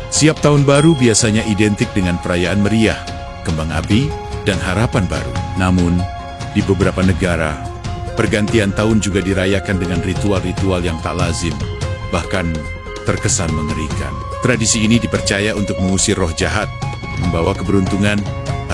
Siap tahun baru biasanya identik dengan perayaan meriah, kembang api, dan harapan baru. Namun, di beberapa negara, pergantian tahun juga dirayakan dengan ritual-ritual yang tak lazim, bahkan terkesan mengerikan. Tradisi ini dipercaya untuk mengusir roh jahat, membawa keberuntungan,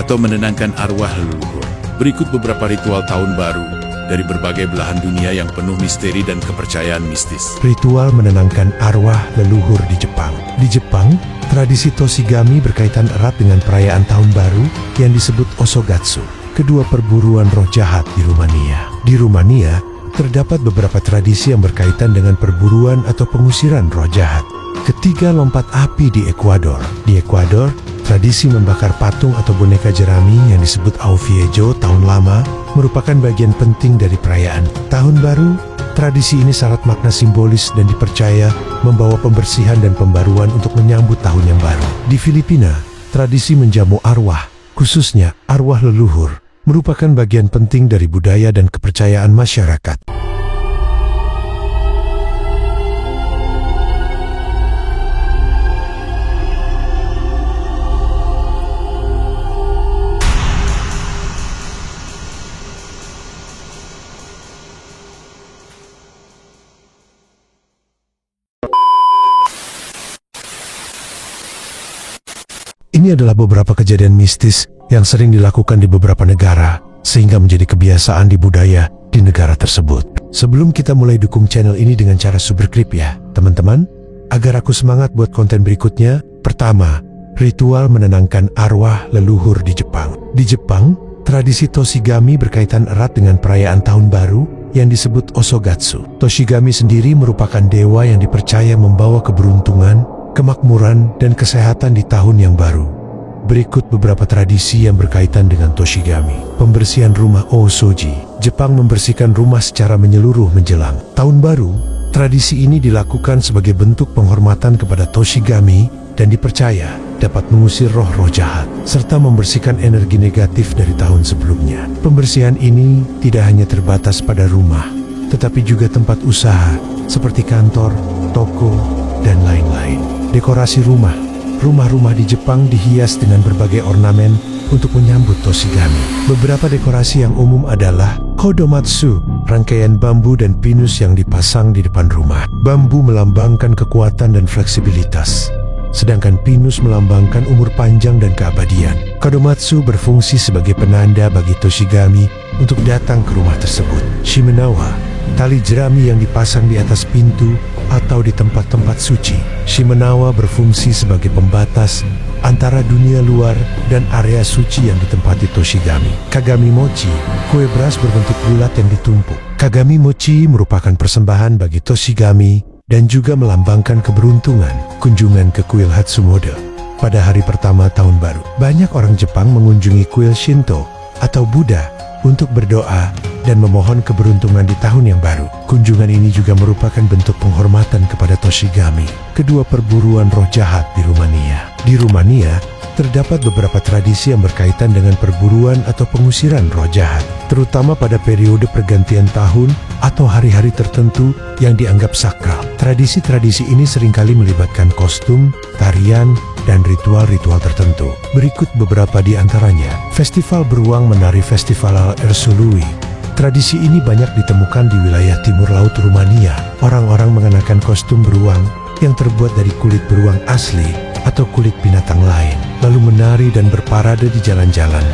atau menenangkan arwah leluhur. Berikut beberapa ritual tahun baru dari berbagai belahan dunia yang penuh misteri dan kepercayaan mistis. Ritual menenangkan arwah leluhur di Jepang. Di Jepang, tradisi Toshigami berkaitan erat dengan perayaan tahun baru yang disebut Osogatsu, kedua perburuan roh jahat di Rumania. Di Rumania, terdapat beberapa tradisi yang berkaitan dengan perburuan atau pengusiran roh jahat. Ketiga, lompat api di Ekuador. Di Ekuador, tradisi membakar patung atau boneka jerami yang disebut Au Viejo tahun lama merupakan bagian penting dari perayaan tahun baru. Tradisi ini syarat makna simbolis dan dipercaya membawa pembersihan dan pembaruan untuk menyambut tahun yang baru. Di Filipina, tradisi menjamu arwah, khususnya arwah leluhur, merupakan bagian penting dari budaya dan kepercayaan masyarakat. Ini adalah beberapa kejadian mistis yang sering dilakukan di beberapa negara, sehingga menjadi kebiasaan di budaya di negara tersebut. Sebelum kita mulai dukung channel ini dengan cara subscribe ya, teman-teman, agar aku semangat buat konten berikutnya. Pertama, ritual menenangkan arwah leluhur di Jepang. Di Jepang, tradisi Toshigami berkaitan erat dengan perayaan tahun baru yang disebut Osogatsu. Toshigami sendiri merupakan dewa yang dipercaya membawa keberuntungan, kemakmuran, dan kesehatan di tahun yang baru. Berikut beberapa tradisi yang berkaitan dengan Toshigami. Pembersihan rumah Osoji. Jepang membersihkan rumah secara menyeluruh menjelang tahun baru. Tradisi ini dilakukan sebagai bentuk penghormatan kepada Toshigami dan dipercaya dapat mengusir roh-roh jahat, serta membersihkan energi negatif dari tahun sebelumnya. Pembersihan ini tidak hanya terbatas pada rumah, tetapi juga tempat usaha seperti kantor, toko, dan lain-lain. Dekorasi rumah. Rumah-rumah di Jepang dihias dengan berbagai ornamen untuk menyambut Toshigami. Beberapa dekorasi yang umum adalah kodomatsu, rangkaian bambu dan pinus yang dipasang di depan rumah. Bambu melambangkan kekuatan dan fleksibilitas, sedangkan pinus melambangkan umur panjang dan keabadian. Kodomatsu berfungsi sebagai penanda bagi Toshigami untuk datang ke rumah tersebut. Shimenawa, tali jerami yang dipasang di atas pintu atau di tempat-tempat suci. Shimenawa berfungsi sebagai pembatas antara dunia luar dan area suci yang ditempati Toshigami. Kagami mochi, kue beras berbentuk bulat yang ditumpuk. Kagami mochi merupakan persembahan bagi Toshigami dan juga melambangkan keberuntungan. Kunjungan ke kuil Hatsumode pada hari pertama tahun baru. Banyak orang Jepang mengunjungi kuil Shinto atau Buddha untuk berdoa dan memohon keberuntungan di tahun yang baru. Kunjungan ini juga merupakan bentuk penghormatan kepada Toshigami, kedua perburuan roh jahat di Rumania. Di Rumania, terdapat beberapa tradisi yang berkaitan dengan perburuan atau pengusiran roh jahat, terutama pada periode pergantian tahun atau hari-hari tertentu yang dianggap sakral. Tradisi-tradisi ini seringkali melibatkan kostum, tarian, dan ritual-ritual tertentu. Berikut beberapa di antaranya. Festival beruang menari Festival Ersului. Tradisi ini banyak ditemukan di wilayah timur laut Rumania. Orang-orang mengenakan kostum beruang yang terbuat dari kulit beruang asli atau kulit binatang lain, lalu menari dan berparade di jalan-jalan.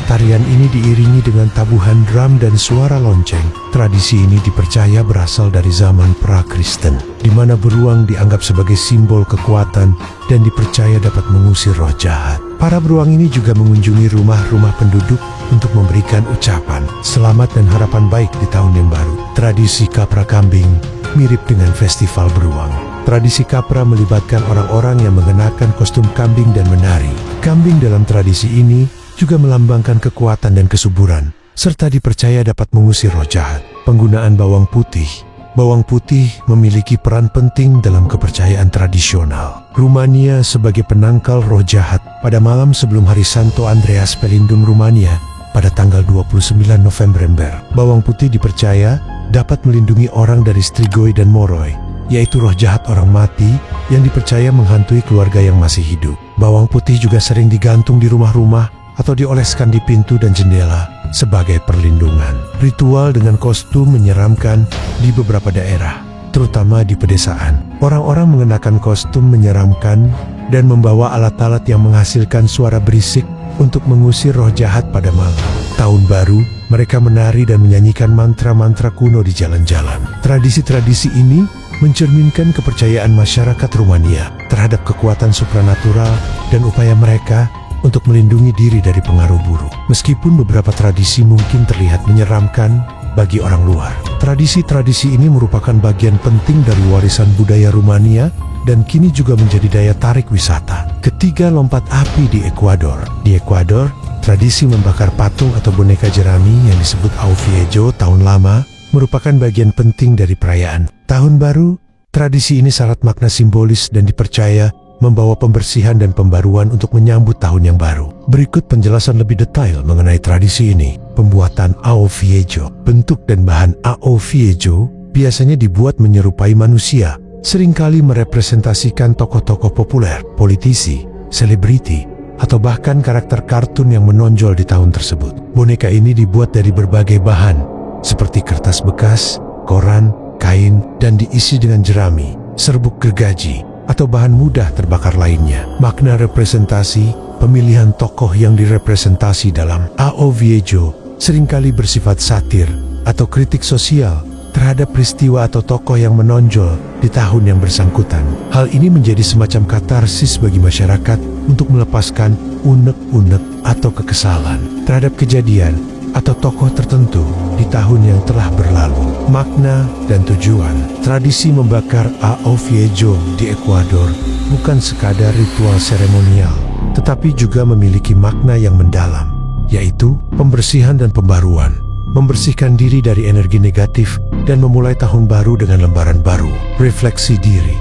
Tarian ini diiringi dengan tabuhan drum dan suara lonceng. Tradisi ini dipercaya berasal dari zaman pra-Kristen, di mana beruang dianggap sebagai simbol kekuatan dan dipercaya dapat mengusir roh jahat. Para beruang ini juga mengunjungi rumah-rumah penduduk untuk memberikan ucapan selamat dan harapan baik di tahun yang baru. Tradisi kapra kambing mirip dengan festival beruang. Tradisi kapra melibatkan orang-orang yang mengenakan kostum kambing dan menari. Kambing dalam tradisi ini juga melambangkan kekuatan dan kesuburan, serta dipercaya dapat mengusir roh jahat. Penggunaan bawang putih. Bawang putih memiliki peran penting dalam kepercayaan tradisional. Rumania sebagai penangkal roh jahat. Pada malam sebelum hari Santo Andreas Pelindung Rumania, pada tanggal 29 November, bawang putih dipercaya dapat melindungi orang dari strigoi dan moroi, yaitu roh jahat orang mati yang dipercaya menghantui keluarga yang masih hidup. Bawang putih juga sering digantung di rumah-rumah atau dioleskan di pintu dan jendela sebagai perlindungan. Ritual dengan kostum menyeramkan di beberapa daerah, terutama di pedesaan. Orang-orang mengenakan kostum menyeramkan dan membawa alat-alat yang menghasilkan suara berisik untuk mengusir roh jahat pada malam. Tahun baru, mereka menari dan menyanyikan mantra-mantra kuno di jalan-jalan. Tradisi-tradisi ini mencerminkan kepercayaan masyarakat Rumania terhadap kekuatan supranatural dan upaya mereka untuk melindungi diri dari pengaruh buruk. Meskipun beberapa tradisi mungkin terlihat menyeramkan bagi orang luar, tradisi-tradisi ini merupakan bagian penting dari warisan budaya Rumania dan kini juga menjadi daya tarik wisata. Ketiga, lompat api di Ekuador. Di Ekuador, tradisi membakar patung atau boneka jerami yang disebut Ao Viejo tahun lama merupakan bagian penting dari perayaan Tahun Baru. Tradisi ini syarat makna simbolis dan dipercaya membawa pembersihan dan pembaruan untuk menyambut tahun yang baru. Berikut penjelasan lebih detail mengenai tradisi ini. Pembuatan Ao Viejo. Bentuk dan bahan Ao Viejo biasanya dibuat menyerupai manusia, seringkali merepresentasikan tokoh-tokoh populer, politisi, selebriti, atau bahkan karakter kartun yang menonjol di tahun tersebut. Boneka ini dibuat dari berbagai bahan, seperti kertas bekas, koran, kain, dan diisi dengan jerami, serbuk gergaji, atau bahan mudah terbakar lainnya. Makna representasi, pemilihan tokoh yang direpresentasi dalam Ao Viejo seringkali bersifat satir atau kritik sosial terhadap peristiwa atau tokoh yang menonjol di tahun yang bersangkutan. Hal ini menjadi semacam katarsis bagi masyarakat untuk melepaskan unek-unek atau kekesalan terhadap kejadian atau tokoh tertentu di tahun yang telah berlalu. Makna dan tujuan tradisi membakar Ao Viejo di Ekuador bukan sekadar ritual seremonial, tetapi juga memiliki makna yang mendalam, yaitu pembersihan dan pembaruan. Membersihkan diri dari energi negatif dan memulai tahun baru dengan lembaran baru. Refleksi diri,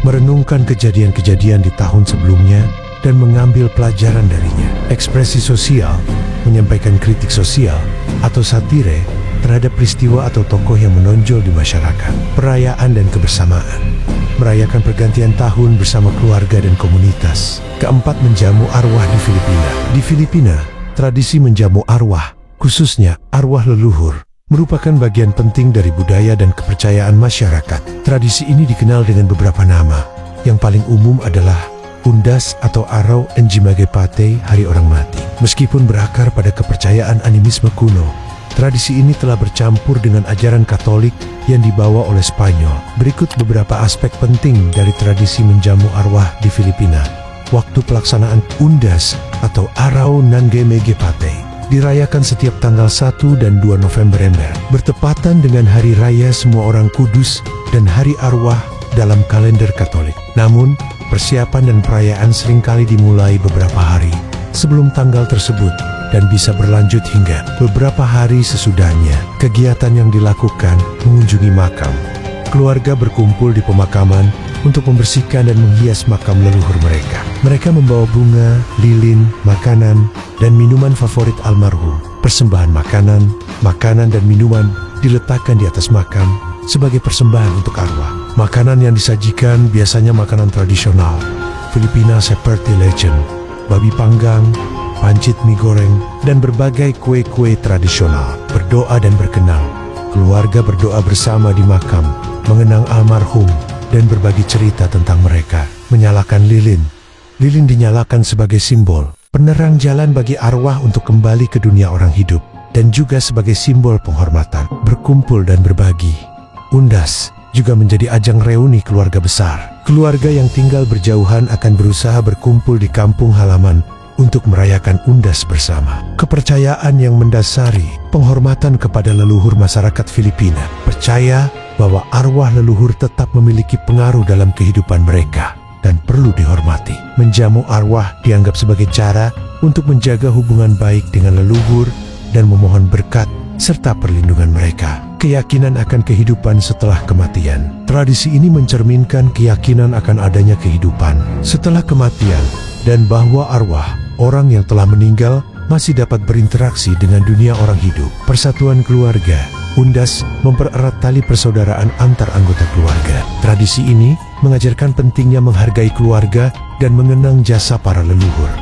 merenungkan kejadian-kejadian di tahun sebelumnya dan mengambil pelajaran darinya. Ekspresi sosial, menyampaikan kritik sosial atau satire terhadap peristiwa atau tokoh yang menonjol di masyarakat. Perayaan dan kebersamaan, merayakan pergantian tahun bersama keluarga dan komunitas. Keempat, menjamu arwah di Filipina. Di Filipina, tradisi menjamu arwah, khususnya arwah leluhur, merupakan bagian penting dari budaya dan kepercayaan masyarakat. Tradisi ini dikenal dengan beberapa nama. Yang paling umum adalah Undas atau Araw Enjimagepate, Hari Orang Mati. Meskipun berakar pada kepercayaan animisme kuno, tradisi ini telah bercampur dengan ajaran Katolik yang dibawa oleh Spanyol. Berikut beberapa aspek penting dari tradisi menjamu arwah di Filipina. Waktu pelaksanaan Undas atau Araw Nangemegepate dirayakan setiap tanggal 1 dan 2 November, bertepatan dengan Hari Raya Semua Orang Kudus dan Hari Arwah dalam kalender Katolik. Namun, persiapan dan perayaan seringkali dimulai beberapa hari sebelum tanggal tersebut dan bisa berlanjut hingga beberapa hari sesudahnya. Kegiatan yang dilakukan mengunjungi makam. Keluarga berkumpul di pemakaman untuk membersihkan dan menghias makam leluhur mereka. Mereka membawa bunga, lilin, makanan, dan minuman favorit almarhum. Persembahan makanan dan minuman diletakkan di atas makam sebagai persembahan untuk arwah. Makanan yang disajikan biasanya makanan tradisional Filipina seperti lechon, babi panggang, pancit mie goreng, dan berbagai kue-kue tradisional. Berdoa dan berkenang. Keluarga berdoa bersama di makam, mengenang almarhum, dan berbagi cerita tentang mereka. Menyalakan lilin. Lilin dinyalakan sebagai simbol penerang jalan bagi arwah untuk kembali ke dunia orang hidup, dan juga sebagai simbol penghormatan. Berkumpul dan berbagi. Undas juga menjadi ajang reuni keluarga besar. Keluarga yang tinggal berjauhan akan berusaha berkumpul di kampung halaman untuk merayakan Undas bersama. Kepercayaan yang mendasari penghormatan kepada leluhur masyarakat Filipina. Percaya bahwa arwah leluhur tetap memiliki pengaruh dalam kehidupan mereka dan perlu dihormati. Menjamu arwah dianggap sebagai cara untuk menjaga hubungan baik dengan leluhur dan memohon berkat serta perlindungan mereka. Keyakinan akan kehidupan setelah kematian. Tradisi ini mencerminkan keyakinan akan adanya kehidupan setelah kematian dan bahwa arwah orang yang telah meninggal masih dapat berinteraksi dengan dunia orang hidup. Persatuan keluarga. Undas mempererat tali persaudaraan antar anggota keluarga. Tradisi ini mengajarkan pentingnya menghargai keluarga dan mengenang jasa para leluhur.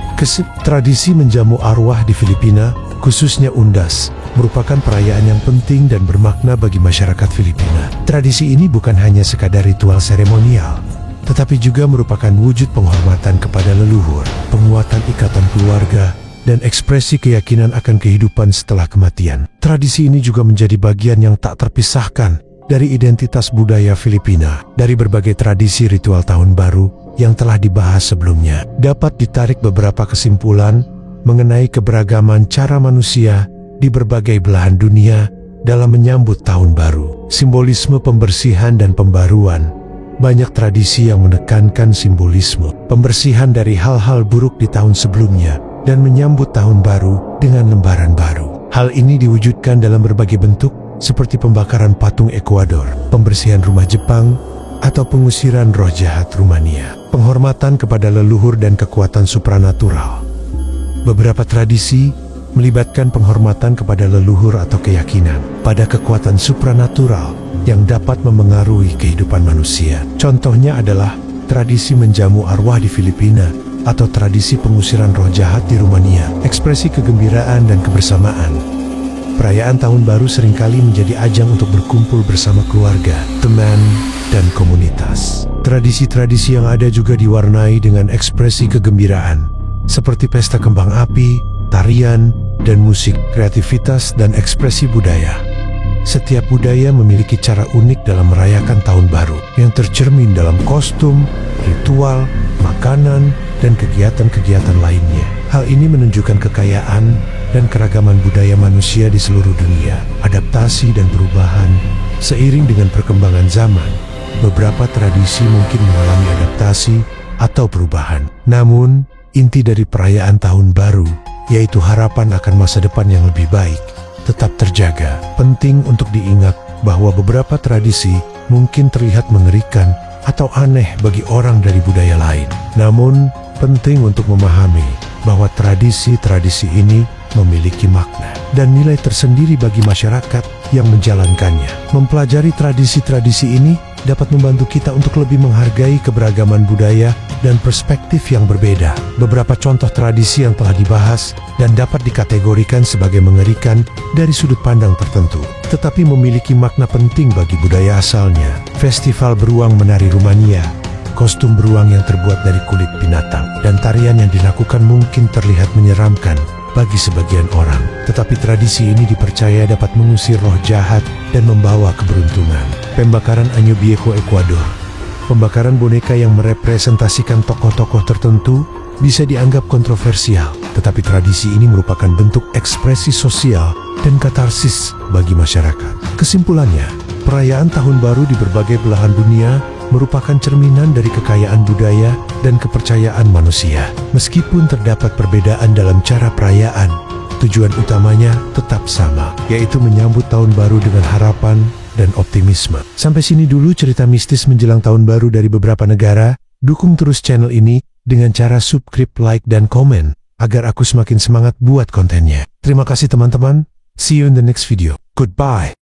Tradisi menjamu arwah di Filipina, khususnya Undas, merupakan perayaan yang penting dan bermakna bagi masyarakat Filipina. Tradisi ini bukan hanya sekadar ritual seremonial, tetapi juga merupakan wujud penghormatan kepada leluhur, penguatan ikatan keluarga, dan ekspresi keyakinan akan kehidupan setelah kematian. Tradisi ini juga menjadi bagian yang tak terpisahkan dari identitas budaya Filipina. Dari berbagai tradisi ritual tahun baru yang telah dibahas sebelumnya, dapat ditarik beberapa kesimpulan mengenai keberagaman cara manusia di berbagai belahan dunia dalam menyambut tahun baru. Simbolisme pembersihan dan pembaruan. Banyak tradisi yang menekankan simbolisme pembersihan dari hal-hal buruk di tahun sebelumnya dan menyambut tahun baru dengan lembaran baru. Hal ini diwujudkan dalam berbagai bentuk seperti pembakaran patung Ekuador, pembersihan rumah Jepang, atau pengusiran roh jahat Rumania. Penghormatan kepada leluhur dan kekuatan supranatural. Beberapa tradisi melibatkan penghormatan kepada leluhur atau keyakinan pada kekuatan supranatural yang dapat memengaruhi kehidupan manusia. Contohnya adalah tradisi menjamu arwah di Filipina atau tradisi pengusiran roh jahat di Rumania. Ekspresi kegembiraan dan kebersamaan. Perayaan tahun baru seringkali menjadi ajang untuk berkumpul bersama keluarga, teman, dan komunitas. Tradisi-tradisi yang ada juga diwarnai dengan ekspresi kegembiraan, seperti pesta kembang api, tarian, dan musik, kreativitas, dan ekspresi budaya. Setiap budaya memiliki cara unik dalam merayakan tahun baru yang tercermin dalam kostum, ritual, makanan, dan kegiatan-kegiatan lainnya. Hal ini menunjukkan kekayaan dan keragaman budaya manusia di seluruh dunia. Adaptasi dan perubahan. Seiring dengan perkembangan zaman, beberapa tradisi mungkin mengalami adaptasi atau perubahan. Namun, inti dari perayaan tahun baru, yaitu harapan akan masa depan yang lebih baik, tetap terjaga. Penting untuk diingat bahwa beberapa tradisi mungkin terlihat mengerikan atau aneh bagi orang dari budaya lain. Namun, penting untuk memahami bahwa tradisi-tradisi ini memiliki makna dan nilai tersendiri bagi masyarakat yang menjalankannya. Mempelajari tradisi-tradisi ini dapat membantu kita untuk lebih menghargai keberagaman budaya dan perspektif yang berbeda. Beberapa contoh tradisi yang telah dibahas dan dapat dikategorikan sebagai mengerikan dari sudut pandang tertentu, tetapi memiliki makna penting bagi budaya asalnya. Festival beruang menari Rumania, kostum beruang yang terbuat dari kulit binatang, dan tarian yang dilakukan mungkin terlihat menyeramkan bagi sebagian orang. Tetapi tradisi ini dipercaya dapat mengusir roh jahat dan membawa keberuntungan. Pembakaran Año Viejo Ekuador. Pembakaran boneka yang merepresentasikan tokoh-tokoh tertentu bisa dianggap kontroversial, tetapi tradisi ini merupakan bentuk ekspresi sosial dan katarsis bagi masyarakat. Kesimpulannya, perayaan tahun baru di berbagai belahan dunia merupakan cerminan dari kekayaan budaya dan kepercayaan manusia. Meskipun terdapat perbedaan dalam cara perayaan, tujuan utamanya tetap sama, yaitu menyambut tahun baru dengan harapan dan optimisme. Sampai sini dulu cerita mistis menjelang tahun baru dari beberapa negara. Dukung terus channel ini dengan cara subscribe, like, dan komen, agar aku semakin semangat buat kontennya. Terima kasih teman-teman. See you in the next video. Goodbye.